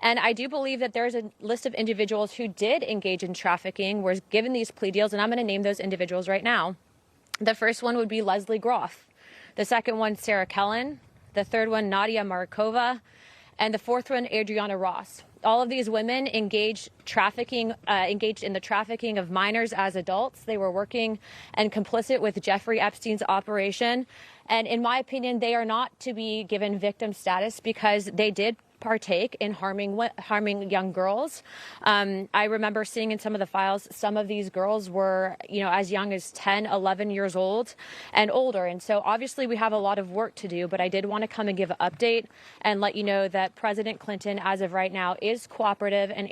And I do believe that there's a list of individuals who did engage in trafficking, were given these plea deals, and I'm going to name those individuals right now. The first one would be Leslie Groff. The second one, Sarah Kellen. The third one, Nadia Markova. And the fourth one, Adriana Ross. All of these women engaged in the trafficking of minors as adults. They were working and complicit with Jeffrey Epstein's operation. And in my opinion, they are not to be given victim status because they did partake in harming young girls. I remember seeing in some of the files, some of these girls were, as young as 10, 11 years old and older. And so obviously we have a lot of work to do, but I did want to come and give an update and let you know that President Clinton, as of right now, is cooperative and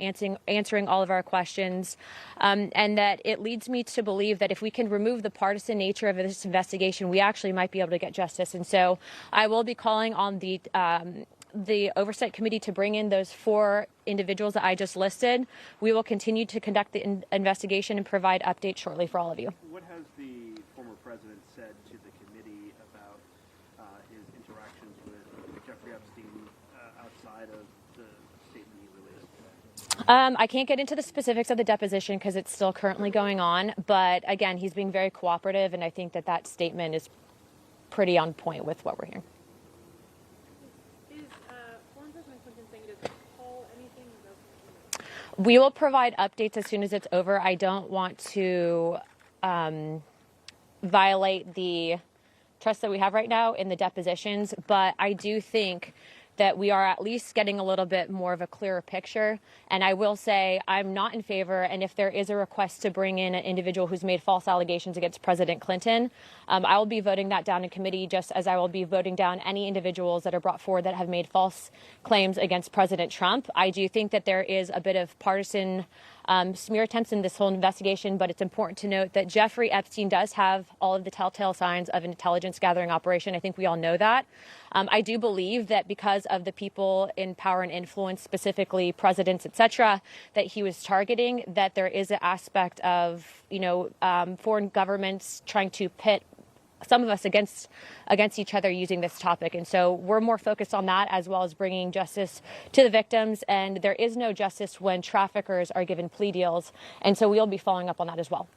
answering all of our questions. And that it leads me to believe that if we can remove the partisan nature of this investigation, we actually might be able to get justice. And so I will be calling on the Oversight Committee to bring in those 4 individuals that I just listed. We will continue to conduct the investigation and provide updates shortly for all of you. What has the former president said to the committee about his interactions with Jeffrey Epstein outside of the statement he released? I can't get into the specifics of the deposition because it's still currently going on. But again, he's being very cooperative, and I think that statement is pretty on point with what we're hearing. We will provide updates as soon as it's over. I don't want to violate the trust that we have right now in the depositions, but I do think that we are at least getting a little bit more of a clearer picture. And I will say I'm not in favor, and if there is a request to bring in an individual who's made false allegations against President Clinton, I will be voting that down in committee, just as I will be voting down any individuals that are brought forward that have made false claims against President Trump. I do think that there is a bit of partisan smear attempts in this whole investigation, but it's important to note that Jeffrey Epstein does have all of the telltale signs of an intelligence gathering operation. I think we all know that. I do believe that because of the people in power and influence, specifically presidents, et cetera, that he was targeting, that there is an aspect of, foreign governments trying to pit some of us against each other using this topic. And so we're more focused on that, as well as bringing justice to the victims. And there is no justice when traffickers are given plea deals. And so we'll be following up on that as well.